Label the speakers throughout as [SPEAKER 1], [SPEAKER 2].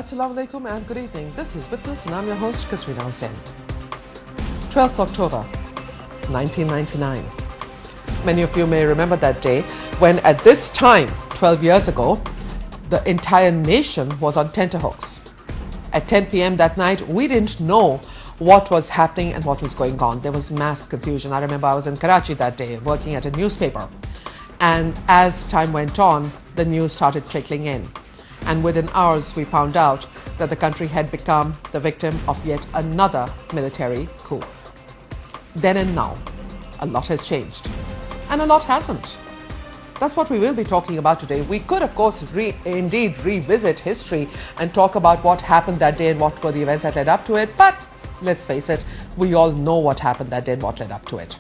[SPEAKER 1] Assalamu alaikum and good evening. This is Witness and I'm your host Quatrina Hossain. 12th October 1999. Many of you may remember that day when at this time, 12 years ago, the entire nation was on tenterhooks. At 10 p.m. that night, we didn't know what was happening and what was going on. There was mass confusion. I remember I was in Karachi that day working at a newspaper. And as time went on, the news started trickling in. And within hours, we found out that the country had become the victim of yet another military coup. Then and now, a lot has changed. And a lot hasn't. That's what we will be talking about today. We could, of course, indeed revisit history and talk about what happened that day and what were the events that led up to it. But let's face it, we all know what happened that day and what led up to it.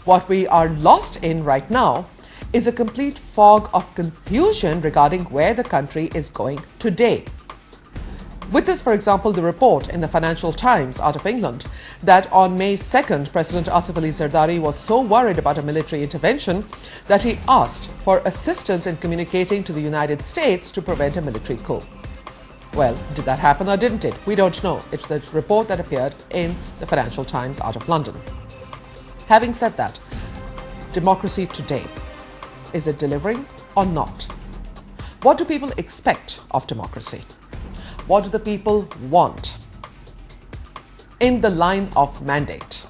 [SPEAKER 1] What we are lost in right now is a complete fog of confusion regarding where the country is going today. With this, for example, the report in the Financial Times out of England that on May 2nd, President Asif Ali Zardari was so worried about a military intervention that he asked for assistance in communicating to the United States to prevent a military coup. Well, did that happen or didn't it? We don't know. It's a report that appeared in the Financial Times out of London. Having said that, democracy today, is it delivering or not? What do people expect of democracy? What do the people want? In the line of mandate,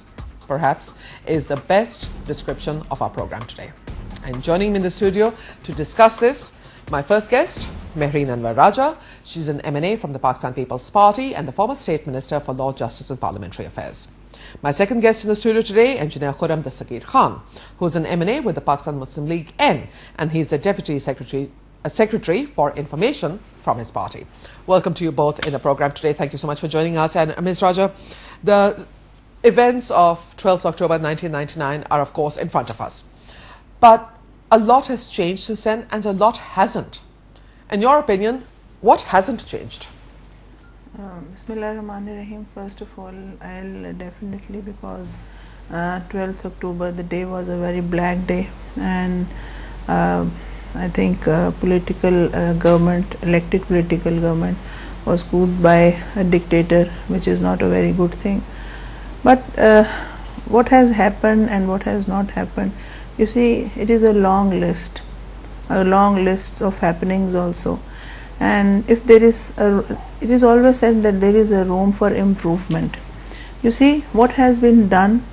[SPEAKER 1] perhaps, is the best description of our program today. And joining me in the studio to discuss this, my first guest, Mehreen Anwar. She's an MNA from the Pakistan People's Party and the former State Minister for Law, Justice and Parliamentary Affairs. My second guest in the studio today, Engineer Khurram Dastagir, who is an MNA with the Pakistan Muslim League N, and he's the Deputy Secretary for Information from his party. Welcome to you both in the program today. Thank you so much for joining us. And Ms. Raja, the events of 12th October 1999 are of course in front of us. But a lot has changed since then and a lot hasn't. In your opinion, what hasn't changed?
[SPEAKER 2] Bismillahirrahmanirrahim. First of all, I'll definitely, because 12th October, the day was a very black day, and I think political government, elected political government, was couped by a dictator, which is not a very good thing. But what has happened and what has not happened, you see, it is a long list of happenings also. And if there is it is always said that there is a room for improvement. You see, what has been done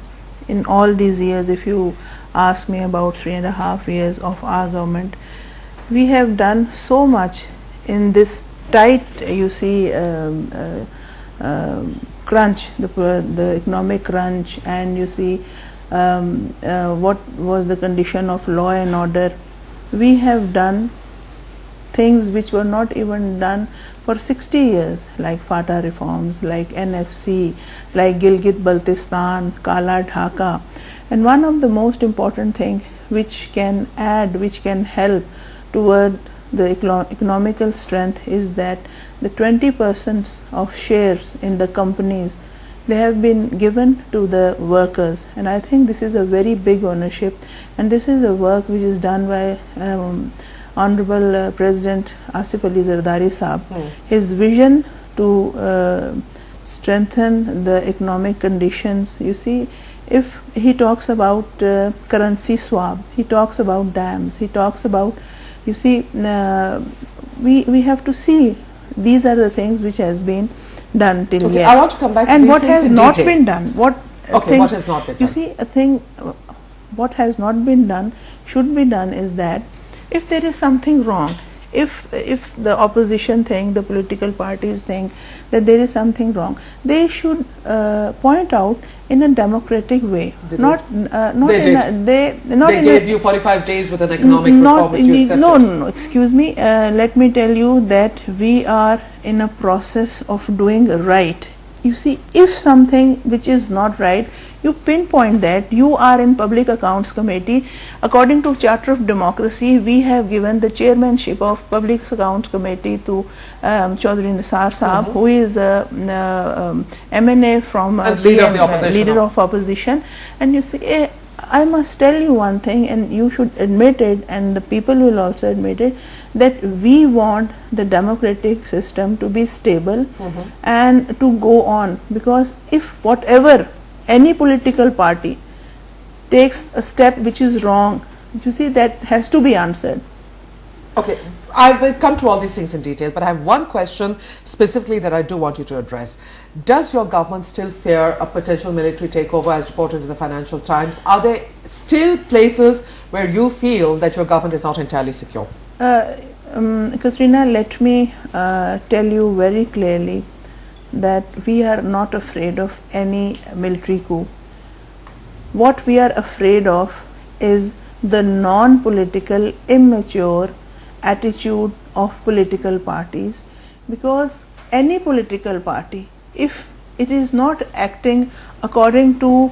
[SPEAKER 2] in all these years, if you ask me about 3.5 years of our government, we have done so much in this tight, you see, crunch, the economic crunch, and you see what was the condition of law and order. We have done things which were not even done for 60 years, like FATA reforms, like NFC, like Gilgit-Baltistan, Kala Dhaka. And one of the most important things which can add, which can help toward the economical strength is that the 20% of shares in the companies, they have been given to the workers. And I think this is a very big ownership, and this is a work which is done by Honorable President Asif Ali Zardari Saab. His vision to strengthen the economic conditions, you see, if he talks about currency swap, he talks about dams, he talks about, you see, we have to see these are the things which has been done till yet.
[SPEAKER 1] I want to come back to
[SPEAKER 2] and
[SPEAKER 1] these
[SPEAKER 2] what
[SPEAKER 1] things
[SPEAKER 2] has
[SPEAKER 1] in
[SPEAKER 2] not
[SPEAKER 1] detail.
[SPEAKER 2] been done. What
[SPEAKER 1] what has not been done?
[SPEAKER 2] You see, a thing what has not been done should be done is that if there is something wrong, if the opposition think, the political parties think that there is something wrong, they should point out in a democratic way. They
[SPEAKER 1] gave you 45 days with an economic reform which you accepted.
[SPEAKER 2] No, excuse me. Let me tell you that we are in a process of doing right. You see, if something which is not right, you pinpoint that. You are in Public Accounts Committee. According to Charter of Democracy, we have given the chairmanship of Public Accounts Committee to Chaudhry Nisar Saab, who is a MNA from leader of opposition. And you see, I must tell you one thing, and you should admit it, and the people will also admit it, that we want the democratic system to be stable and to go on, because if whatever any political party takes a step which is wrong, you see, that has to be answered.
[SPEAKER 1] Okay, I will come to all these things in detail, but I have one question specifically that I do want you to address. Does your government still fear a potential military takeover as reported in the Financial Times? Are there still places where you feel that your government is not entirely secure?
[SPEAKER 2] Quatrina, let me tell you very clearly that we are not afraid of any military coup. What we are afraid of is the non-political, immature attitude of political parties, because any political party, if it is not acting according to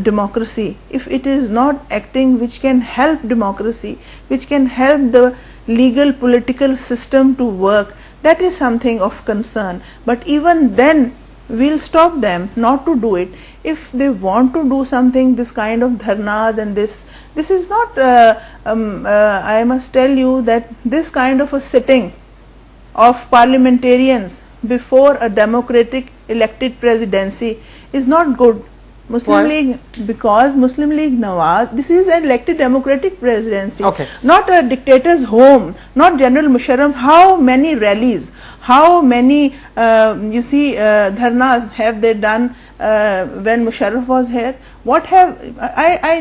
[SPEAKER 2] democracy, if it is not acting which can help democracy, which can help the legal political system to work, that is something of concern. But even then we'll stop them not to do it. If they want to do something, this kind of dharnas and this is not, I must tell you that this kind of a sitting of parliamentarians before a democratic elected presidency is not good. Muslim League, because Muslim League Nawaz, this is an elected democratic presidency, not a dictator's home, not General Musharraf's. How many rallies, how many you see dharnas have they done when Musharraf was here? What have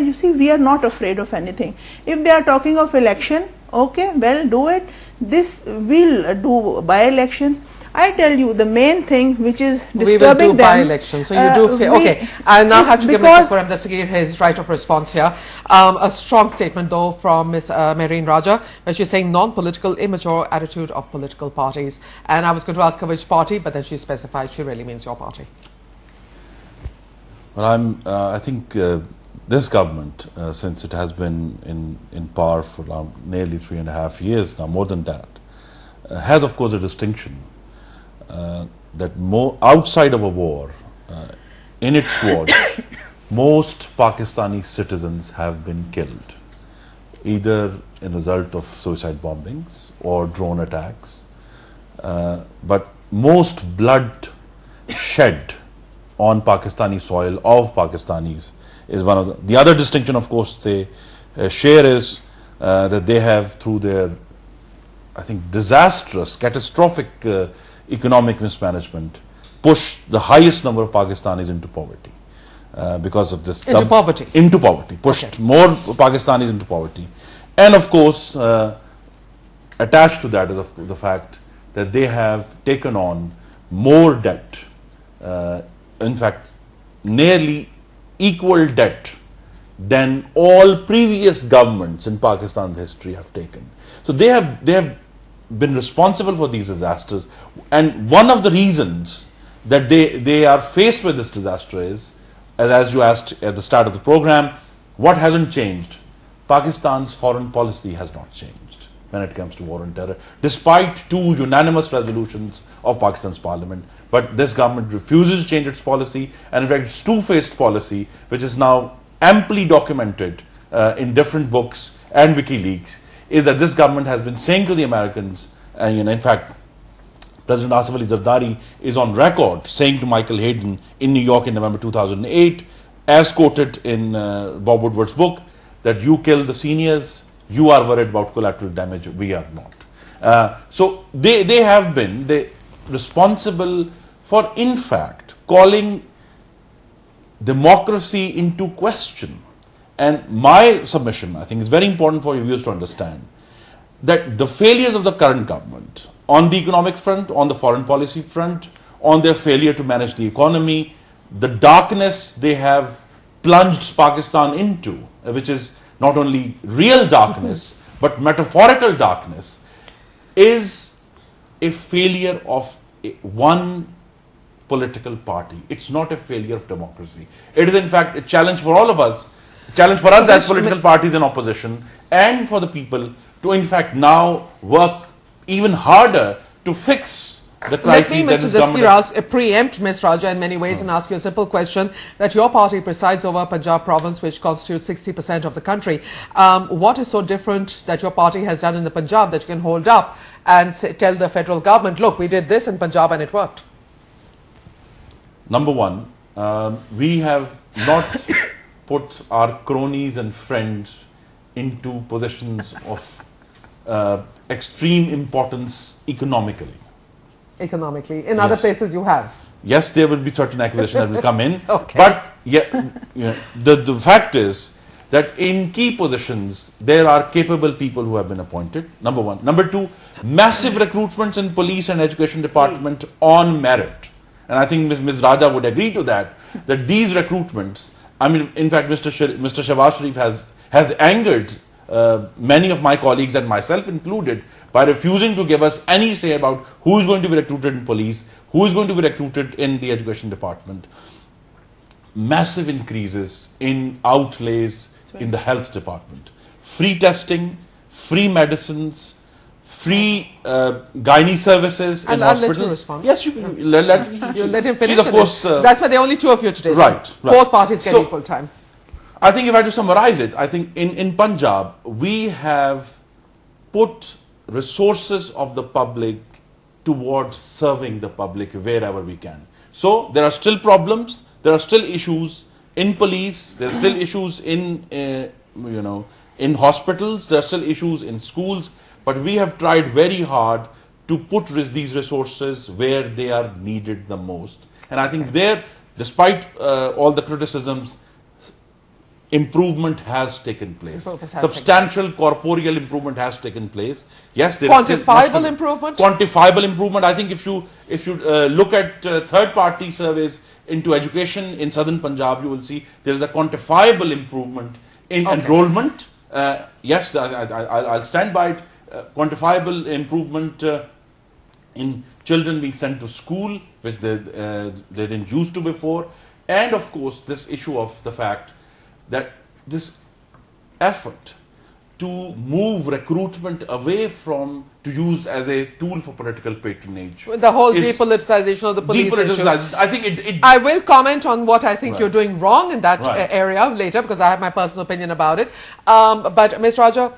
[SPEAKER 2] you see, we are not afraid of anything. If they are talking of election, okay, well, do it. This will do by-elections. I tell you, the main thing which is disturbing them.
[SPEAKER 1] By-elections, so you do feel, okay. I now have to give Mr. Khurram Dastagir his right of response here. A strong statement though from Ms. Mehreen Raja, where she's saying non-political, immature attitude of political parties. And I was going to ask her which party, but then she specified she really means your party.
[SPEAKER 3] Well, I think this government, since it has been in power for now nearly 3.5 years now, more than that, has of course a distinction that outside of a war, in its watch, most Pakistani citizens have been killed, either in result of suicide bombings or drone attacks. But most blood shed on Pakistani soil of Pakistanis is one of the other distinction, of course, they share is that they have, through their, I think, disastrous, catastrophic economic mismanagement, pushed the highest number of Pakistanis into poverty because of this. Into poverty. Pushed more Pakistanis into poverty. And of course, attached to that is the fact that they have taken on more debt, in fact, nearly equal debt than all previous governments in Pakistan's history have taken. So they have been responsible for these disasters, and one of the reasons that they are faced with this disaster is, as you asked at the start of the program, what hasn't changed? Pakistan's foreign policy has not changed when it comes to war on terror, despite 2 unanimous resolutions of Pakistan's parliament. But this government refuses to change its policy, and in fact its two-faced policy, which is now amply documented in different books and WikiLeaks, is that this government has been saying to the Americans, and in fact President Asif Ali Zardari is on record saying to Michael Hayden in New York in November 2008, as quoted in Bob Woodward's book, that you kill the seniors, you are worried about collateral damage, we are not. So they have been responsible for, in fact, calling democracy into question. And my submission, I think it's very important for your viewers to understand, that the failures of the current government on the economic front, on the foreign policy front, on their failure to manage the economy, the darkness they have plunged Pakistan into, which is not only real darkness, but metaphorical darkness, is a failure of one political party. It's not a failure of democracy. It is in fact a challenge for all of us, challenge for us as political parties in opposition, and for the people to in fact now work even harder to fix the crises
[SPEAKER 1] Let me,
[SPEAKER 3] that
[SPEAKER 1] Mr.
[SPEAKER 3] this
[SPEAKER 1] Dastagir,
[SPEAKER 3] government...
[SPEAKER 1] preempt Ms. Raja in many ways and ask you a simple question that your party presides over Punjab province, which constitutes 60% of the country. What is so different that your party has done in the Punjab that you can hold up and say, tell the federal government, look, we did this in Punjab and it worked?
[SPEAKER 3] Number one, we have not put our cronies and friends into positions of extreme importance economically.
[SPEAKER 1] Economically. In other places you have.
[SPEAKER 3] Yes, there will be certain acquisitions that will come in.
[SPEAKER 1] Okay.
[SPEAKER 3] But the fact is that in key positions, there are capable people who have been appointed, number one. Number two, massive recruitments in police and education department on merit. And I think Ms. Raja would agree to that these recruitments, I mean, in fact, Mr. Shehbaz Sharif has angered many of my colleagues and myself included by refusing to give us any say about who is going to be recruited in police, who is going to be recruited in the education department. Massive increases in outlays in the health department. Free testing, free medicines, free gynae services in hospitals.
[SPEAKER 1] I'll let you respond.
[SPEAKER 3] Yes, you
[SPEAKER 1] let him finish.
[SPEAKER 3] Of course,
[SPEAKER 1] that's why there are only two of you today.
[SPEAKER 3] Right,
[SPEAKER 1] so both parties get equal time.
[SPEAKER 3] I think if I had to summarize it, I think in Punjab, we have put resources of the public towards serving the public wherever we can. So there are still problems, there are still issues in police, there are still issues in in hospitals, there are still issues in schools, but we have tried very hard to put these resources where they are needed the most. And I think there, despite all the criticisms, improvement has taken place. Substantial corporeal improvement has taken place. Yes, there is still
[SPEAKER 1] quantifiable improvement.
[SPEAKER 3] Quantifiable improvement. I think if you look at third-party surveys into education in southern Punjab, you will see there is a quantifiable improvement in enrollment. Yes, I'll stand by it. Quantifiable improvement in children being sent to school, which they didn't used to before, and of course this issue of the fact that this effort to move recruitment away from to use as a tool for political patronage.
[SPEAKER 1] The whole depoliticization of the police issue.
[SPEAKER 3] I think
[SPEAKER 1] I will comment on what I think you're doing wrong in that area later, because I have my personal opinion about it. But Ms. Raja,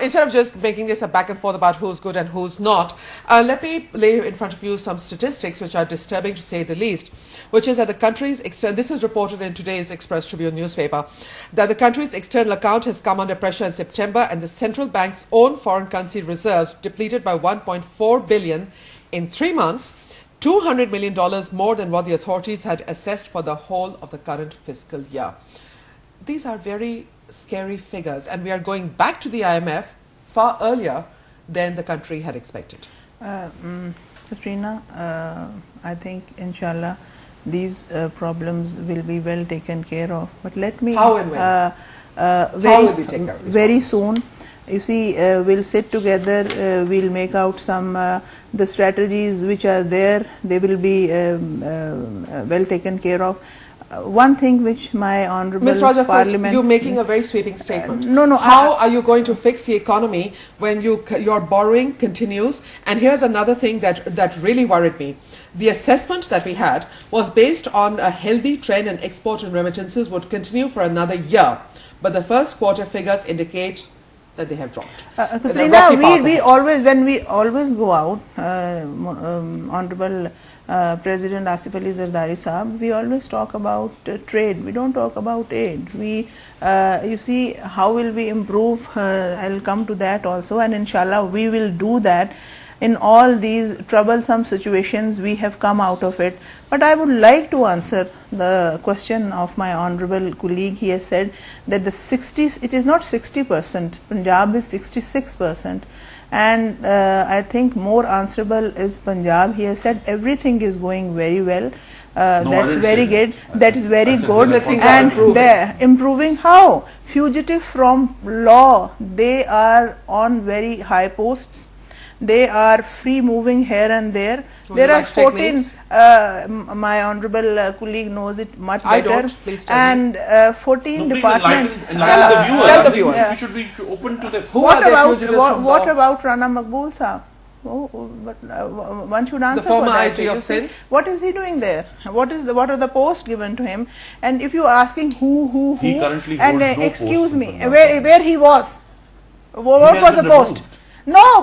[SPEAKER 1] instead of just making this a back and forth about who's good and who's not, let me lay in front of you some statistics which are disturbing to say the least, which is that the country's this is reported in today's Express Tribune newspaper, that the country's external account has come under pressure in September, and the central bank's own foreign currency reserves depleted by 1.4 billion in 3 months, $200 million more than what the authorities had assessed for the whole of the current fiscal year. These are very scary figures, and we are going back to the IMF far earlier than the country had expected.
[SPEAKER 2] Quatrina, I think inshallah these problems will be well taken care of, but let me
[SPEAKER 1] how and when?
[SPEAKER 2] Very soon. You see, we'll sit together, we'll make out some the strategies which are there, they will be well taken care of. One thing which my honourable
[SPEAKER 1] Ms. Raja,
[SPEAKER 2] Parliament...
[SPEAKER 1] You're making a very sweeping statement.
[SPEAKER 2] How
[SPEAKER 1] are you going to fix the economy when your borrowing continues? And here's another thing that really worried me. The assessment that we had was based on a healthy trend, and export and remittances would continue for another year. But the first quarter figures indicate that they have dropped.
[SPEAKER 2] Quatrina, we always go out, Honourable President Asif Ali Zardari Saab, we always talk about trade, we don't talk about aid. You see, how will we improve? I'll come to that also, and inshallah we will do that. In all these troublesome situations, we have come out of it. But I would like to answer the question of my honourable colleague. He has said that it is not 60%, Punjab is 66%. And I think more answerable is Punjab. He has said everything is going very well. That's very good. That is very good. And they're improving how? Fugitive from law, they are on very high posts. They are free moving here and there. There are 14, my honourable colleague knows it much better.
[SPEAKER 1] I don't, please tell me.
[SPEAKER 2] 14 departments.
[SPEAKER 1] Tell the viewers.
[SPEAKER 3] We should be open to this.
[SPEAKER 2] What about Rana Maqbool Saab? Oh, but one should answer
[SPEAKER 1] The former
[SPEAKER 2] for that.
[SPEAKER 1] IG
[SPEAKER 2] You
[SPEAKER 1] of
[SPEAKER 2] see,
[SPEAKER 1] Sindh?
[SPEAKER 2] what is he doing there? What are the posts given to him? And if you are asking who,
[SPEAKER 3] He currently
[SPEAKER 2] and
[SPEAKER 3] holds no
[SPEAKER 2] excuse
[SPEAKER 3] post in
[SPEAKER 2] me,
[SPEAKER 3] Punjab
[SPEAKER 2] where he was? What
[SPEAKER 3] has
[SPEAKER 2] was the
[SPEAKER 3] been
[SPEAKER 2] post?
[SPEAKER 3] removed.
[SPEAKER 2] No.